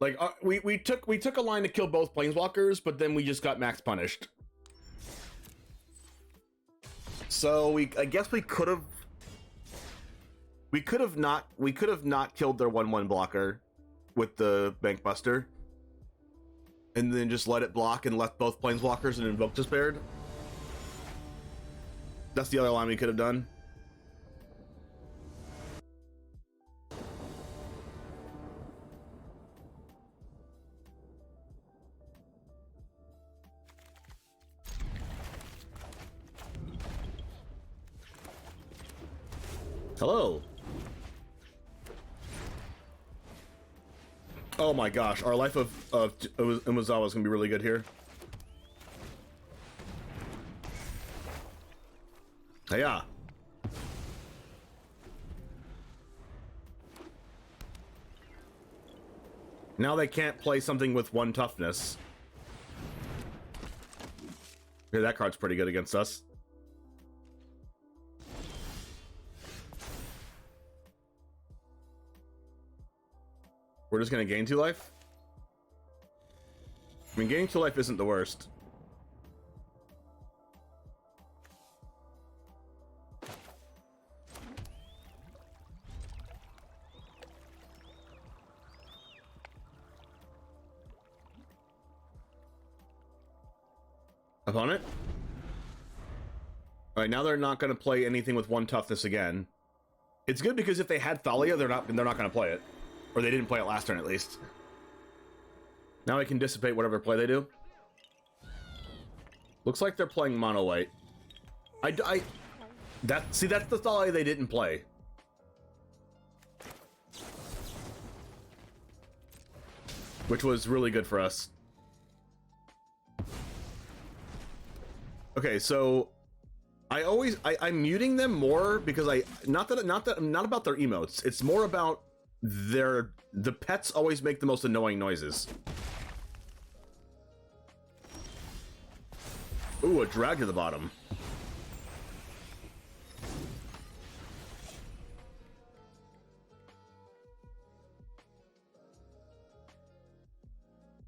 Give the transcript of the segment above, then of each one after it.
Like we took a line to kill both planeswalkers, but then we just got max punished. So I guess we could have not killed their 1/1 blocker with the Bank Buster, and then just let it block and left both planeswalkers and invoke Despaired. That's the other line we could have done. Hello. Oh my gosh, our life of Umezawa is gonna be really good here. Yeah. Now they can't play something with 1 toughness. Okay, that card's pretty good against us. We're just gonna gain 2 life? I mean, gaining 2 life isn't the worst. Opponent? Alright, now they're not gonna play anything with 1 toughness again. It's good because if they had Thalia, they're not gonna play it. Or they didn't play it last turn, at least. Now I can dissipate whatever play they do. Looks like they're playing mono white. That's the Thalia they didn't play. Which was really good for us. Okay, so I'm muting them more because not about their emotes. It's more about the pets always make the most annoying noises. Ooh, a drag to the bottom.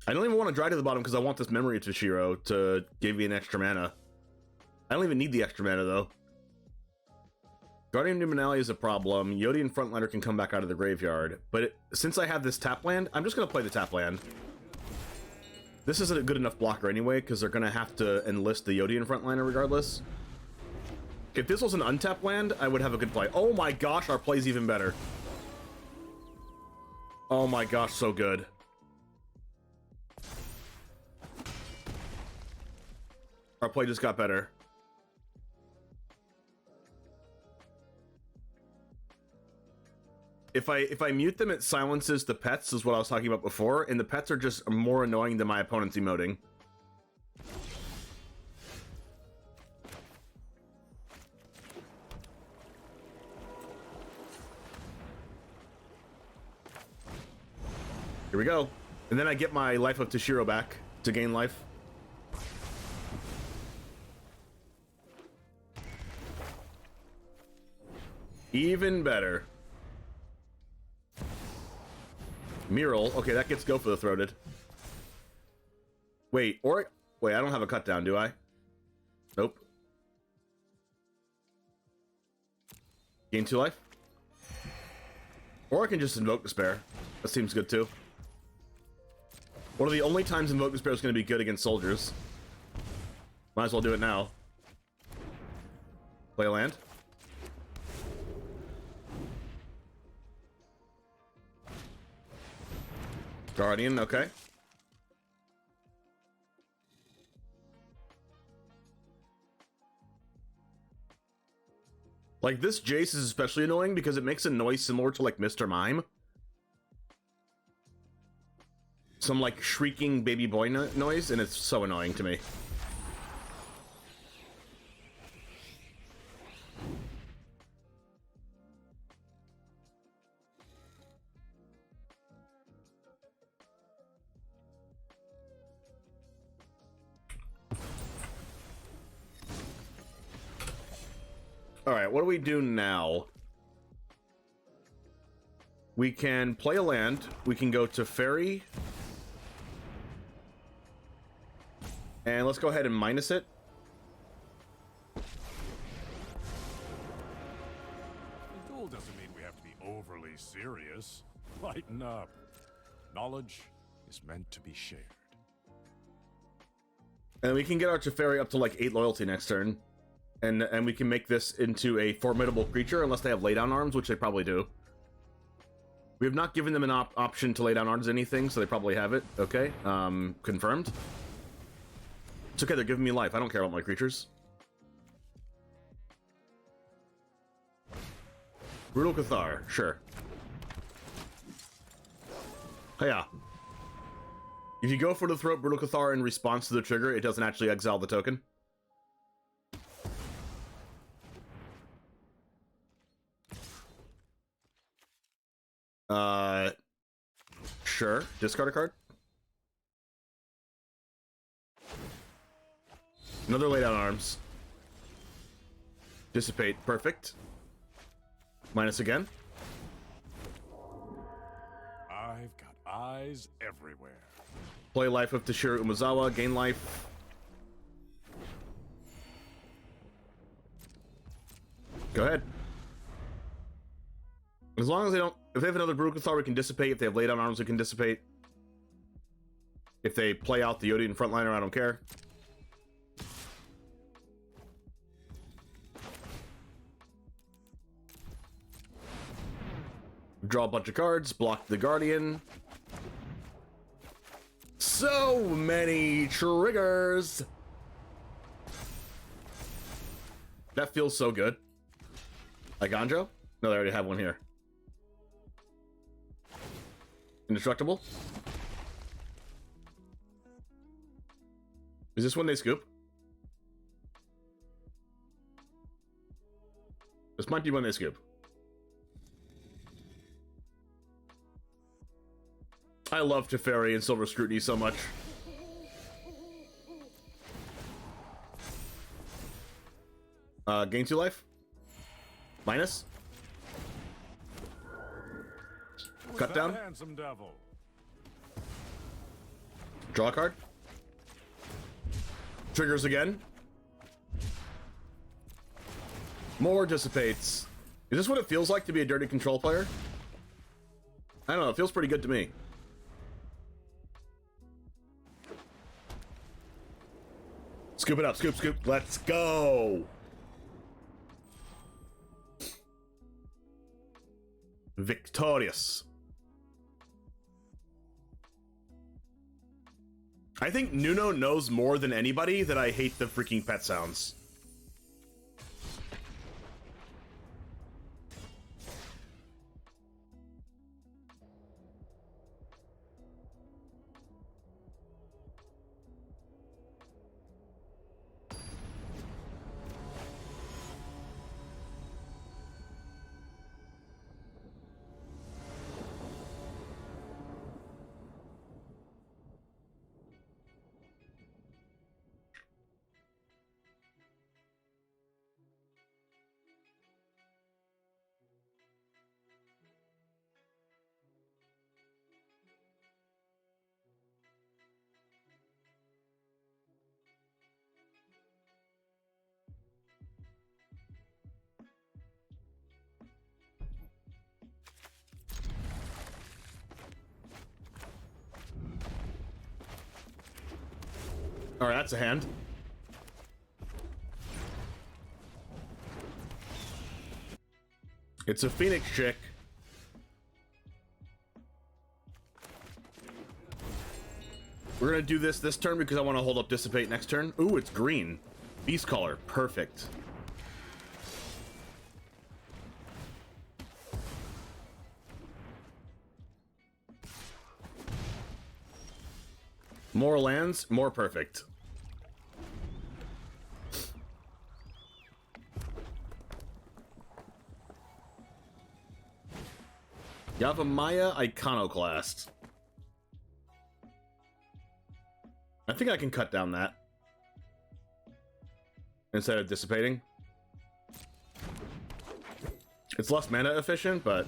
I don't even want to drag to the bottom because I want this memory to Shiro to give me an extra mana. I don't even need the extra mana though. Guardian Numinali is a problem. Yodian Frontliner can come back out of the graveyard. But since I have this tap land, I'm just going to play the tap land. This isn't a good enough blocker anyway, because they're going to have to enlist the Yodian Frontliner regardless. If this was an untapped land, I would have a good play. Oh my gosh, our play's even better. Oh my gosh, so good. Our play just got better. If I mute them, it silences the pets, is what I was talking about before, and the pets are just more annoying than my opponent's emoting. Here we go. And then I get my Life of Toshiro back to gain life. Even better. Mural. Okay, that gets go for the throated. Wait, I don't have a cut down, do I? Nope. Gain 2 life. Or I can just invoke Despair. That seems good too. One of the only times Invoke Despair is going to be good against soldiers. Might as well do it now. Play a land. Guardian, okay. Like, this Jace is especially annoying because it makes a noise similar to, like, Mr. Mime. Some, like, shrieking baby boy noise, and it's so annoying to me. Alright, what do we do now? We can play a land. We can go to Fairy. And let's go ahead and minus it. A duel doesn't mean we have to be overly serious. Lighten up. Knowledge is meant to be shared. And we can get our Teferi up to like 8 loyalty next turn. And we can make this into a formidable creature unless they have laydown arms, which they probably do. We have not given them an option to lay down arms anything, so they probably have it. Okay, confirmed. It's okay, they're giving me life. I don't care about my creatures. Brutal Cathar, sure. Hiya. If you go for the throat Brutal Cathar in response to the trigger, it doesn't actually exile the token. Sure. Discard a card. Another lay down arms. Dissipate. Perfect. Minus again. I've got eyes everywhere. Play life of Toshiro Umezawa. Gain life. Go ahead. As long as they don't... If they have another Brutal Cathar, we can dissipate. If they have laydown arms, we can dissipate. If they play out the Yodian frontliner, I don't care. Draw a bunch of cards. Block the Guardian. So many triggers! That feels so good. Like Anjo? No, they already have one here. Indestructible. Is this when they scoop? This might be when they scoop. I love Teferi and Silver Scrutiny so much. Gain 2 life. Minus. Cut down. Handsome devil. Draw a card. Triggers again. More dissipates. Is this what it feels like to be a dirty control player? I don't know, it feels pretty good to me. Scoop it up, scoop, scoop. Let's go. Victorious. I think Nuno knows more than anybody that I hate the freaking pet sounds. All right, that's a hand. It's a Phoenix chick. We're gonna do this turn because I want to hold up Dissipate next turn. Ooh, it's green. Beast Caller, perfect. More lands, more perfect. Yavimaya Iconoclast. I think I can cut down that instead of dissipating. It's less mana efficient, but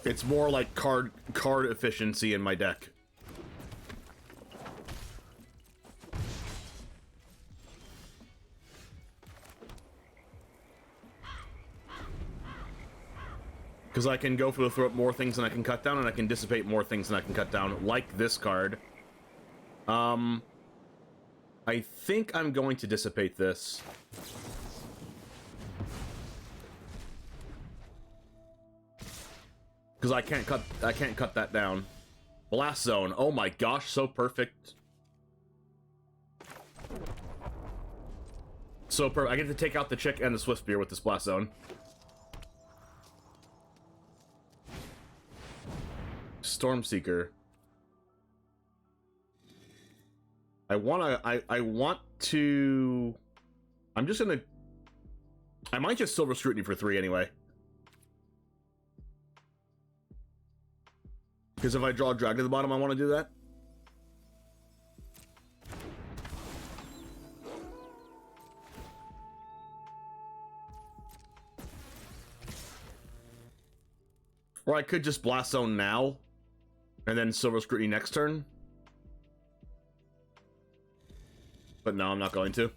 It's more like card efficiency in my deck. Because I can go for the throat more things than I can cut down, and I can dissipate more things than I can cut down, like this card. I think I'm going to dissipate this. Because I can't cut that down. Blast Zone. Oh my gosh, so perfect. So perfect. I get to take out the Chick and the Swift Spear with this Blast Zone. Stormseeker. I want to... I'm just gonna... I might just Silver Scrutiny for 3 anyway. Because if I draw a drag to the bottom, I want to do that. Or I could just Blast Zone now, and then Silver Scrutiny next turn. But no, I'm not going to.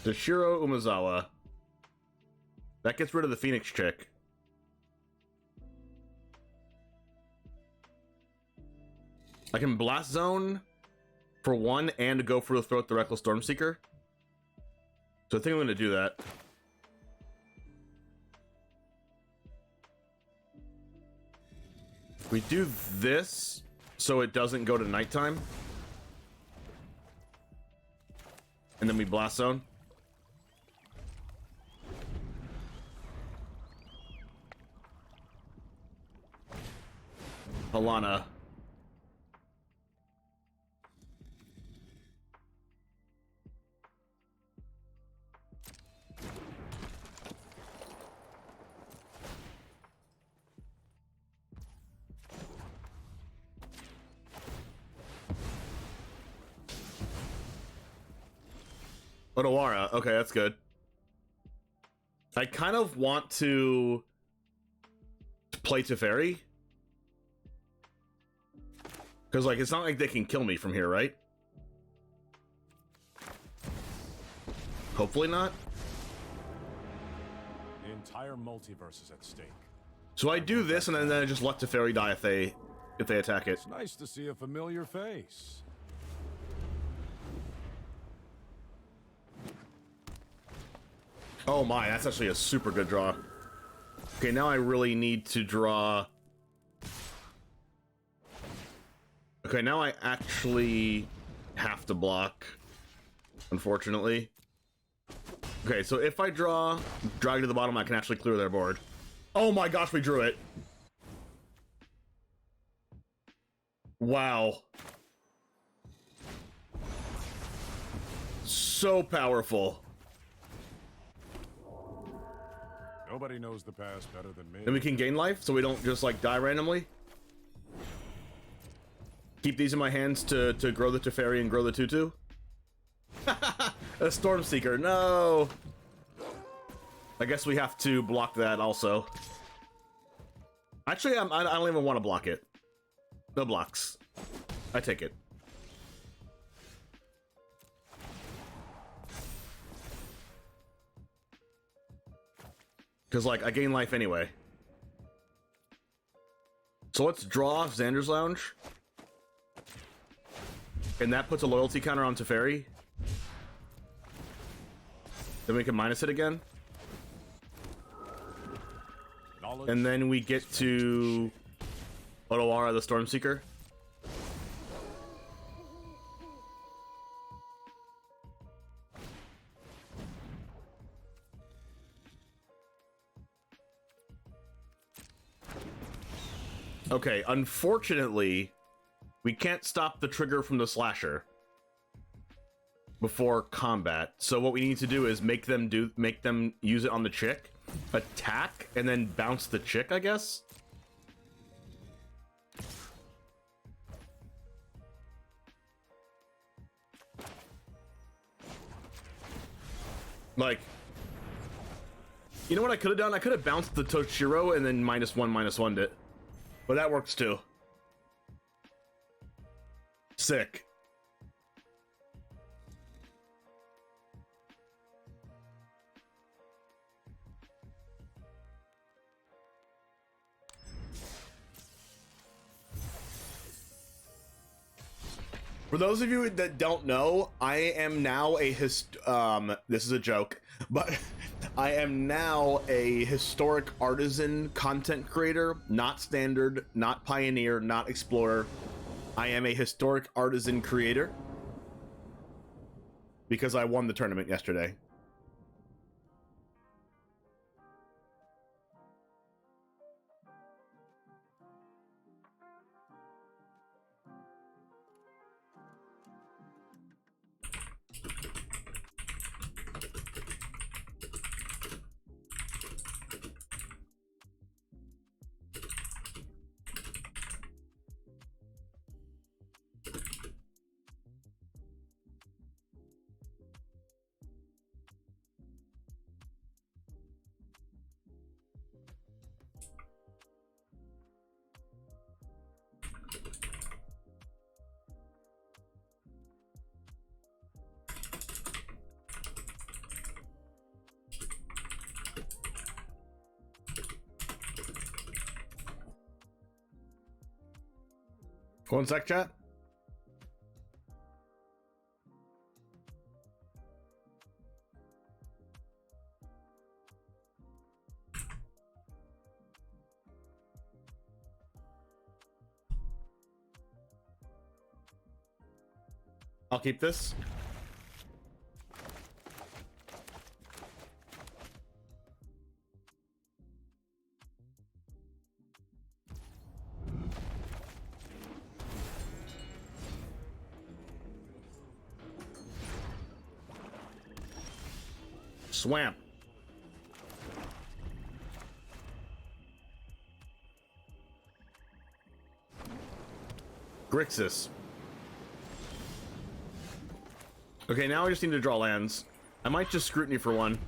Dashiro Umezawa. That gets rid of the Phoenix Chick. I can Blast Zone for 1 and go for the throat the Reckless Stormseeker. So I think I'm going to do that. We do this so it doesn't go to nighttime. And then we Blast Zone. Alana. Odawara. Okay, that's good. I kind of want to play Teferi. Because, like, it's not like they can kill me from here, right? Hopefully not. The entire multiverse is at stake. So I do this, and then I just let Teferi die if they attack it. It's nice to see a familiar face. Oh my, that's actually a super good draw. Okay, now I really need to draw... Okay, now I actually have to block, unfortunately. Okay, so if I draw drag to the bottom, I can actually clear their board. Oh my gosh, we drew it. Wow. So powerful. Nobody knows the past better than me. Then we can gain life, so we don't just, like, die randomly. Keep these in my hands to grow the Teferi and grow the Tutu. A Stormseeker, no! I guess we have to block that also. Actually, I don't even want to block it. No blocks. I take it. Because, like, I gain life anyway. So let's draw off Xander's Lounge. And that puts a loyalty counter on Teferi. Then we can minus it again. And then we get to Odawara the Stormseeker. Okay, unfortunately, we can't stop the trigger from the slasher before combat. So what we need to do is make them use it on the chick, attack, and then bounce the chick, I guess. Like, you know what I could have done? I could have bounced the Toshiro and then -1/-1'd it. But that works too. Sick. For those of you that don't know, I am now a this is a joke, but I am now a historic artisan content creator, not standard, not pioneer, not explorer. I am a historic artisan creator because I won the tournament yesterday. One sec, chat. I'll keep this. Swamp. Grixis. Okay, now I just need to draw lands. I might just scrutiny for one.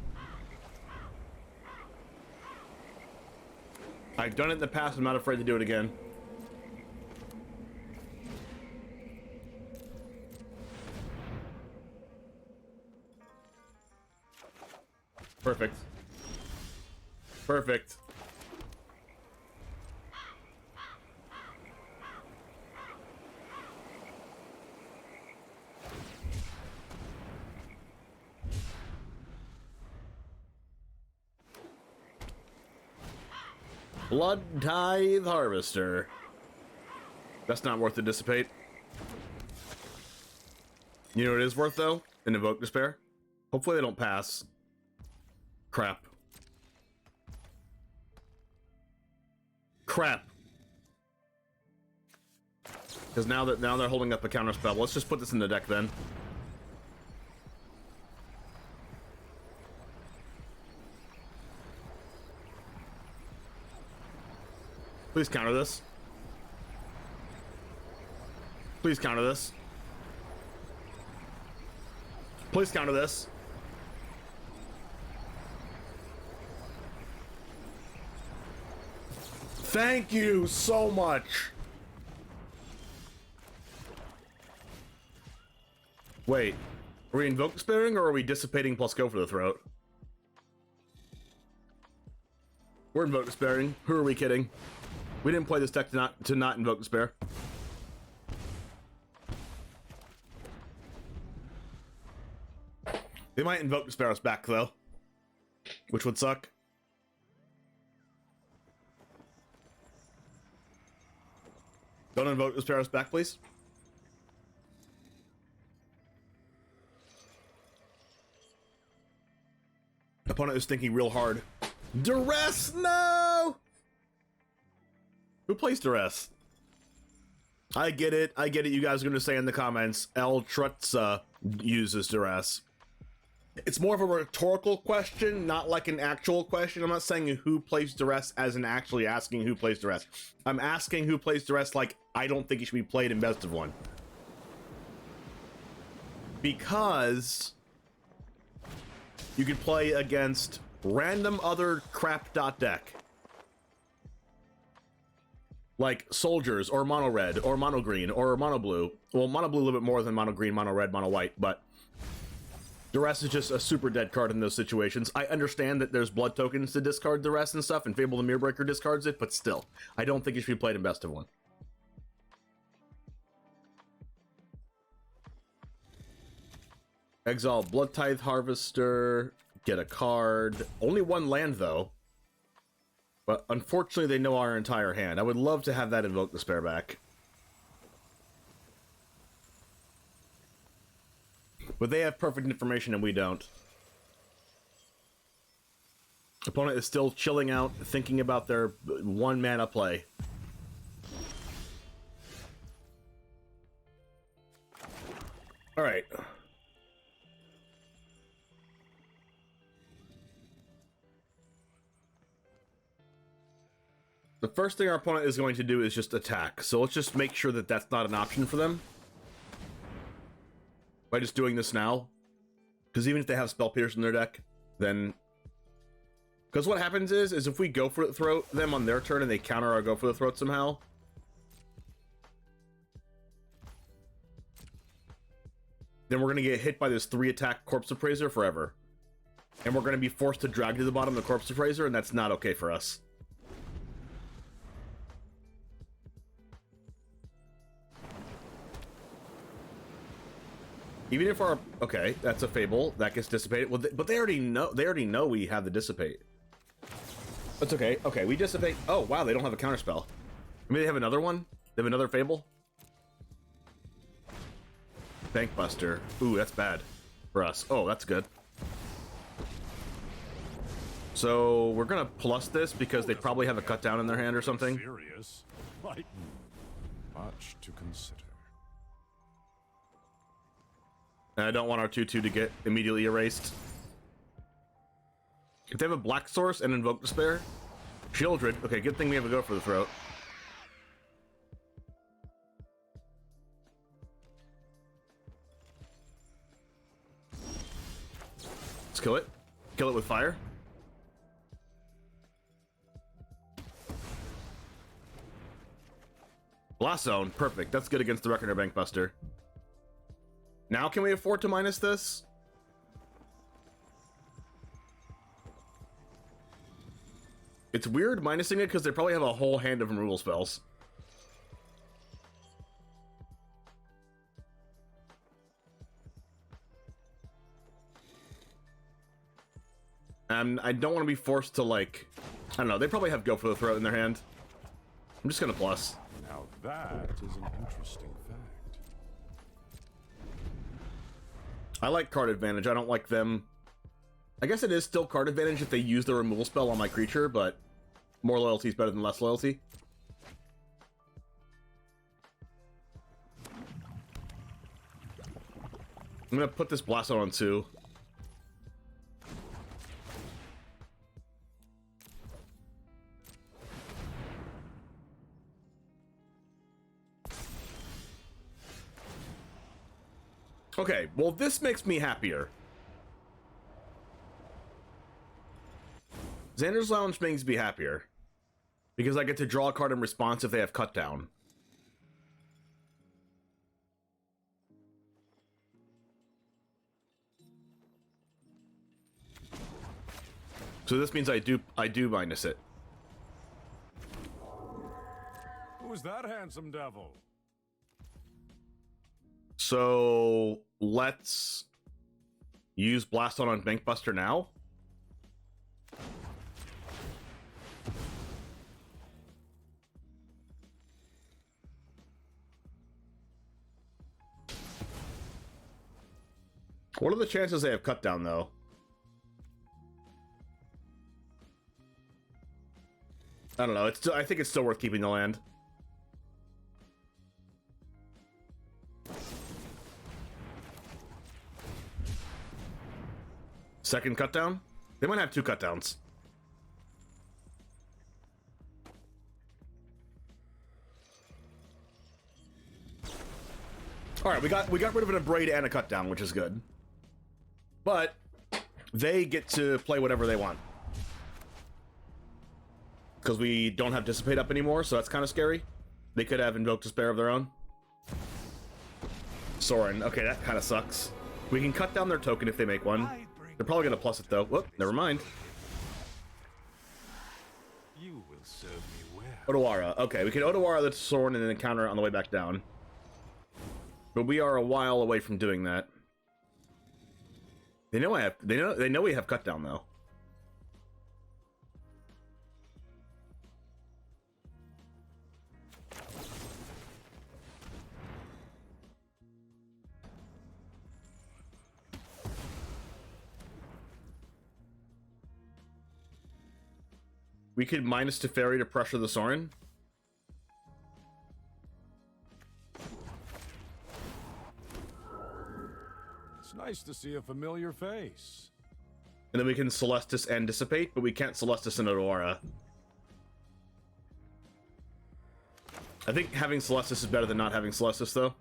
I've done it in the past, I'm not afraid to do it again. Perfect. Perfect. Blood Tithe Harvester. That's not worth to dissipate. You know what it is worth, though? An Invoke Despair. Hopefully they don't pass. Crap. Crap. Because now they're holding up a counter spell. Let's just put this in the deck then. Please counter this. Please counter this. Please counter this. Thank you so much. Wait, are we Invoke Despairing or are we dissipating plus go for the throat? We're Invoke Despairing. Who are we kidding? We didn't play this deck to not Invoke Despair. They might Invoke Despair us back though, which would suck. Don't Invoke Despair us back, please. Opponent is thinking real hard. Duress, no! Who plays Duress? I get it. I get it. You guys are going to say in the comments, El Trutza uses Duress. It's more of a rhetorical question, not like an actual question. I'm not saying who plays Duress as in actually asking who plays Duress. I'm asking who plays Duress like I don't think it should be played in best of one. you could play against random other crap dot deck. Like soldiers, or mono red, or mono green, or mono blue. Well, mono blue a little bit more than mono green, mono red, mono white, but Duress is just a super dead card in those situations. I understand that there's blood tokens to discard Duress and stuff, and Fable the Mirror Breaker discards it, but still, I don't think it should be played in best of one. Exile Blood Tithe Harvester, get a card. Only one land, though. But unfortunately, they know our entire hand. I would love to have that Invoke Despair back. But they have perfect information and we don't. Opponent is still chilling out, thinking about their one mana play. Alright. The first thing our opponent is going to do is just attack. So let's just make sure that that's not an option for them. By just doing this now. Because even if they have Spell Pierce in their deck, then... Because what happens is if we go for the throat them on their turn and they counter our go for the throat somehow... then we're going to get hit by this 3-attack Corpse Appraiser forever. And we're going to be forced to drag to the bottom the Corpse Appraiser, and that's not okay for us. Even if our... Okay, that's a Fable. That gets dissipated. Well, but they already know we have the Dissipate. That's okay. Okay, we Dissipate. Oh, wow, they don't have a counterspell. Maybe they have another one? They have another Fable? Bankbuster. Ooh, that's bad for us. Oh, that's good. So, we're gonna plus this because they probably have a cut down in their hand or something. Serious? Like, much to consider. And I don't want our 2/2 to get immediately erased. If they have a Black Source and Invoke Despair, Shieldred. Okay, good thing we have a go for the throat. Let's kill it. Kill it with fire. Blast Zone, perfect. That's good against the Reckoner Bankbuster. Now can we afford to minus this? It's weird minusing it because they probably have a whole hand of removal spells. And I don't want to be forced to, like... I don't know, they probably have Go for the Throat in their hand. I'm just gonna plus. Now that is an interesting fact. I like card advantage. I don't like them... I guess it is still card advantage if they use the removal spell on my creature, but more loyalty is better than less loyalty. I'm gonna put this Blast on 2. Okay, well, this makes me happier. Xander's Lounge makes me happier. Because I get to draw a card in response if they have cut down. So this means I do minus it. Who's that handsome devil? So let's use Blast on Bankbuster now. What are the chances they have cut down though? I don't know. I think it's still worth keeping the land. Second cut down? They might have 2 cut downs. All right, we got rid of an Abrade and a cut down, which is good. But they get to play whatever they want. Because we don't have Dissipate up anymore, so that's kind of scary. They could have Invoke Despair of their own. Soren, okay, that kind of sucks. We can cut down their token if they make one. They're probably going to plus it, though. Whoop, never mind. You will serve me well. Odawara. Okay, we can Odawara the Soren and then counter it on the way back down. But we are a while away from doing that. They know I have. They know we have cut down though. We could minus Teferi to pressure the Soren. It's nice to see a familiar face. And then we can Celestis and Dissipate, but we can't Celestis and Odawara. I think having Celestis is better than not having Celestis, though.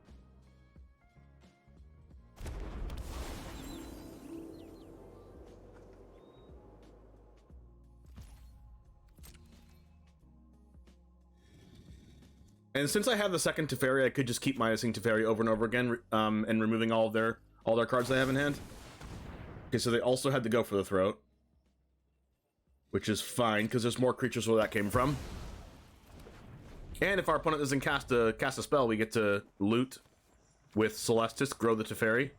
And since I have the second Teferi, I could just keep minusing Teferi over and over again, and removing all their cards they have in hand. Okay, so they also had to go for the throat, which is fine because there's more creatures where that came from. And if our opponent doesn't cast a spell, we get to loot with Celestis, grow the Teferi,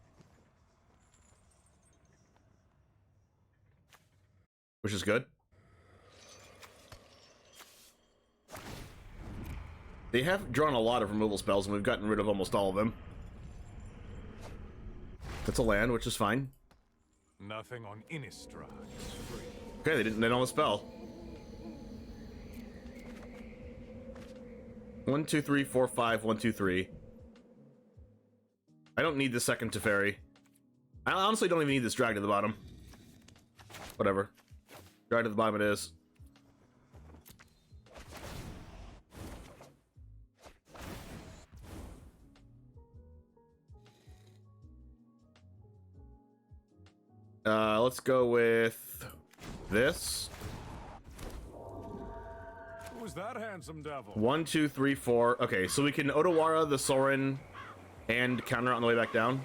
which is good. They have drawn a lot of removal spells, and we've gotten rid of almost all of them. That's a land, which is fine. Nothing on Innistrad is free. Okay, they don't have a spell. 1, 2, 3, 4, 5, 1, 2, 3. I don't need the second Teferi. I honestly don't even need this drag to the bottom. Whatever. Drag to the bottom it is. Let's go with this. Who's that handsome devil? 1, 2, 3, 4. Okay, so we can Odawara the Soren and counter on the way back down.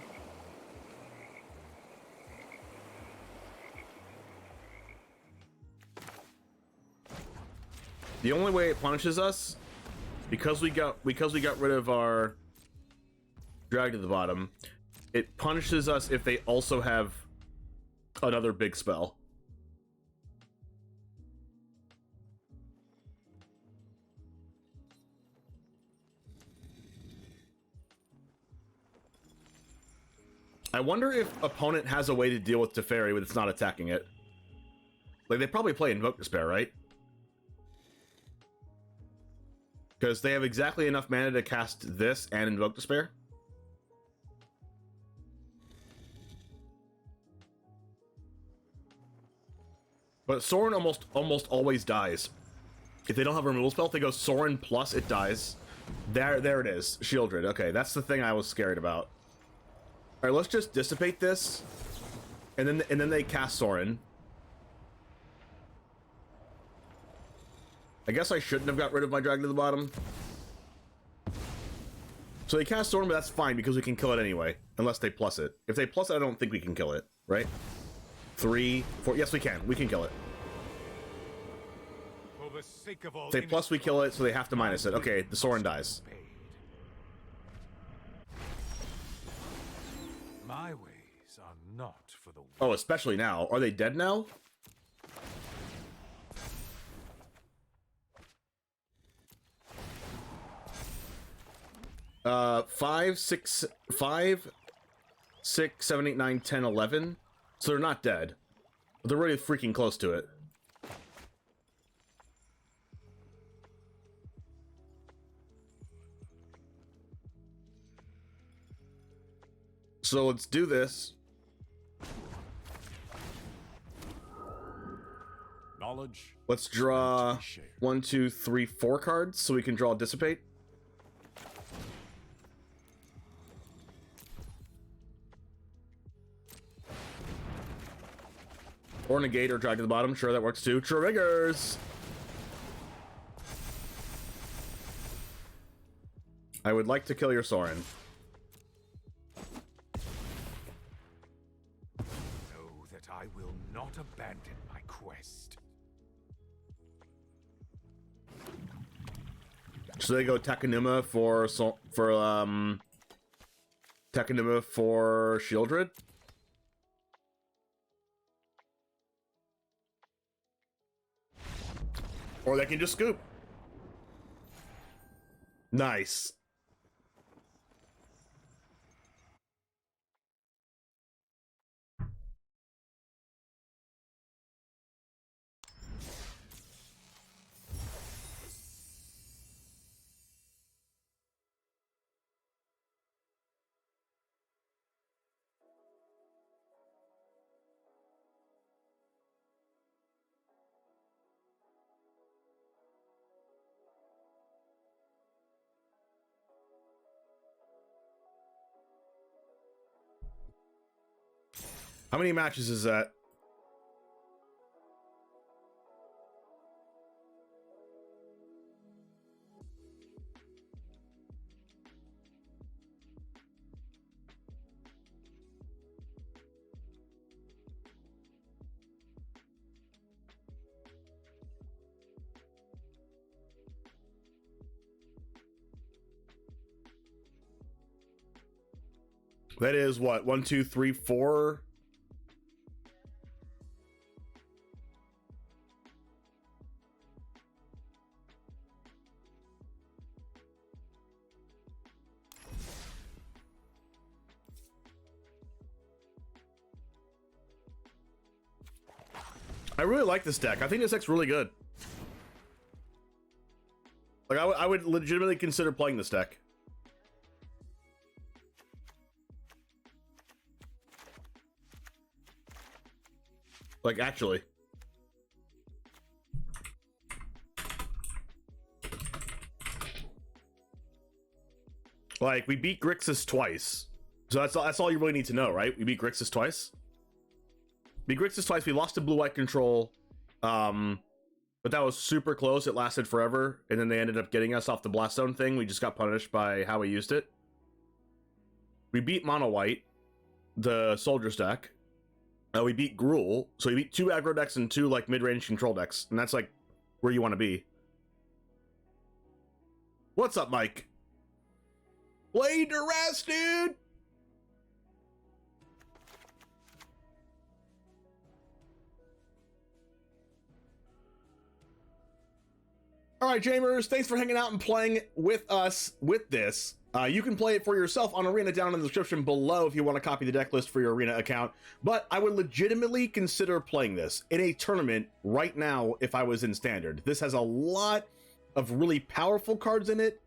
The only way it punishes us, because we got rid of our drag to the bottom, it punishes us if they also have another big spell. I wonder if opponent has a way to deal with Teferi when it's not attacking it. Like, they probably play Invoke Despair, right? Because they have exactly enough mana to cast this and Invoke Despair. But Soren almost always dies. If they don't have a removal spell, if they go Soren plus, it dies. There it is. Shieldred. Okay, that's the thing I was scared about. All right, let's just dissipate this, and then they cast Soren. I guess I shouldn't have got rid of my drag to the bottom. So they cast Soren, but that's fine because we can kill it anyway, unless they plus it. If they plus it, I don't think we can kill it, right? 3, 4. Yes, we can. We can kill it. For the sake of all If they plus, we kill it, so they have to minus it. Okay, the Soren dies. My ways are not for the. Oh, especially now. Are they dead now? Five, 6, 7, 8, 9, 10, 11. So they're not dead. But they're really freaking close to it. So let's do this. Knowledge. Let's draw 1, 2, 3, 4 cards so we can draw Dissipate. Or negate or drag to the bottom. Sure, that works too. Triggers! I would like to kill your Soren. Know that I will not abandon my quest. So they go Takenuma for Takenuma for Shieldred. Or they can just scoop. Nice. How many matches is that? That is what? 1, 2, 3, 4. I really like this deck. I think this deck's really good. Like, I would legitimately consider playing this deck. Like, actually. Like, we beat Grixis twice. So that's all you really need to know, right? We beat Grixis twice. Beat Grixis twice. We lost to blue-white control. But that was super close. It lasted forever. And then they ended up getting us off the Blast Zone thing. We just got punished by how we used it. We beat mono-white, the Soldiers deck. We beat Gruul. So we beat 2 aggro decks and 2, like, mid-range control decks. And that's, like, where you want to be. What's up, Mike? Play Duress, dude! Alright, Jamers, thanks for hanging out and playing with us with this. You can play it for yourself on Arena down in the description below if you want to copy the deck list for your Arena account. But I would legitimately consider playing this in a tournament right now if I was in Standard. This has a lot of really powerful cards in it.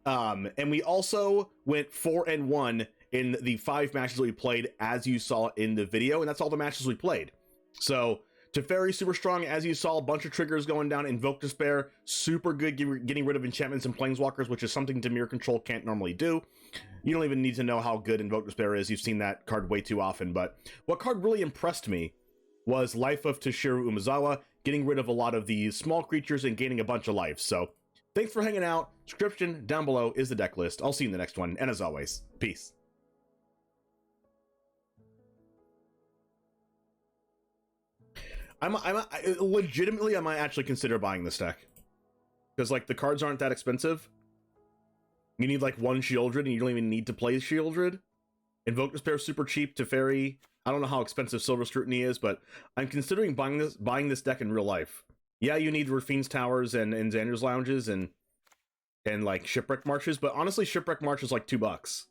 And we also went 4-1 in the 5 matches we played, as you saw in the video, and that's all the matches we played. So, Teferi super strong, as you saw, a bunch of triggers going down. Invoke Despair, super good getting rid of enchantments and planeswalkers, which is something DIMIR control can't normally do. You don't even need to know how good Invoke Despair is. You've seen that card way too often. But what card really impressed me was Life of Toshiru Umezawa, getting rid of a lot of the small creatures and gaining a bunch of life. So, thanks for hanging out. Description down below is the deck list. I'll see you in the next one. And as always, peace. Legitimately, I might actually consider buying this deck. Because, like, the cards aren't that expensive. You need, like, 1 Shieldred, and you don't even need to play Shieldred. Invoke Despair super cheap. Teferi, I don't know how expensive Silver Scrutiny is, but I'm considering buying this deck in real life. Yeah, you need Rafine's Towers and Xander's Lounges and like Shipwreck Marches, but honestly, Shipwreck March is like $2.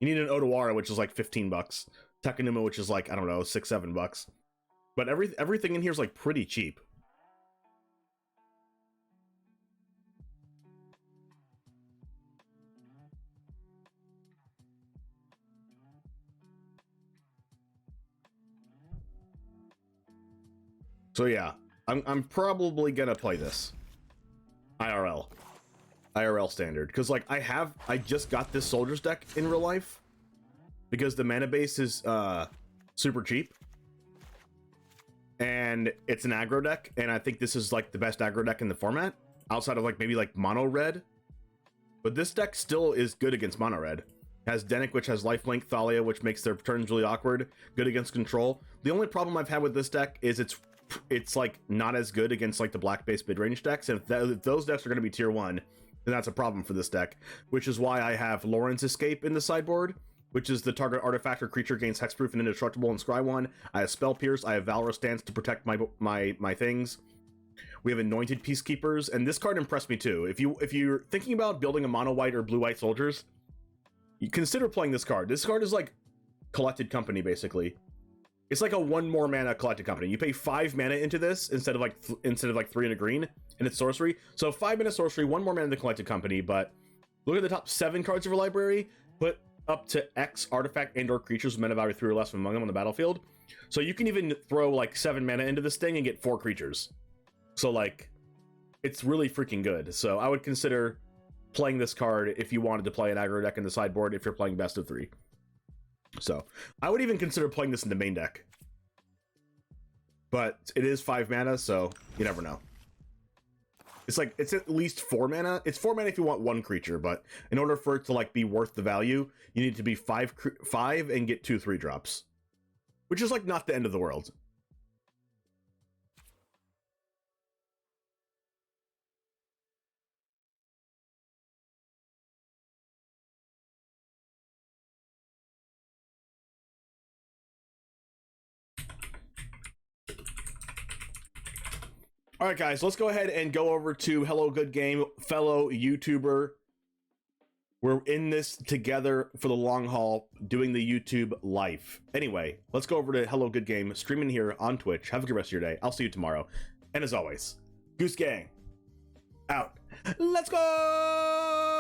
You need an Odawara, which is like $15. Takenuma, which is like, I don't know, $6-7. But everything in here is like pretty cheap. So yeah, I'm probably gonna play this IRL Standard, because like I just got this Soldiers deck in real life because the mana base is super cheap. and it's an aggro deck, and I think this is like the best aggro deck in the format, outside of like maybe like mono red. But this deck still is good against mono red. Has Denick, which has lifelink, Thalia, which makes their turns really awkward, good against control. The only problem I've had with this deck is it's like not as good against like the black based mid-range decks, and if those decks are going to be tier 1, then that's a problem for this deck, which is why I have Lauren's Escape in the sideboard, which is the target artifact or creature gains hexproof and indestructible and scry 1. I have Spell Pierce, I have Valorous Stance to protect my things. We have Anointed Peacekeepers, and this card impressed me too. If you're thinking about building a mono white or blue white soldiers, you consider playing this card. This card is like Collected Company, basically. It's like a 1 more mana Collected Company. You pay 5 mana into this instead of like 3 and a green, and it's sorcery. So 5 mana sorcery, 1 more mana in the Collected Company. But look at the top 7 cards of your library. Put up to X artifact and/or creatures with mana value 3 or less among them on the battlefield. So you can even throw like 7 mana into this thing and get 4 creatures. So like, it's really freaking good. So I would consider playing this card if you wanted to play an aggro deck in the sideboard if you're playing best of 3. So I would even consider playing this in the main deck. But it is 5 mana, so you never know. It's like, it's at least 4 mana. It's 4 mana if you want 1 creature, but in order for it to like be worth the value, you need to be 5 and get 2 3-drops. Which is like not the end of the world. All right, guys, let's go ahead and go over to HelloGoodGame, fellow YouTuber. We're in this together for the long haul, doing the YouTube life. Anyway, let's go over to HelloGoodGame, streaming here on Twitch. Have a good rest of your day. I'll see you tomorrow. And as always, Goose Gang, out. Let's go!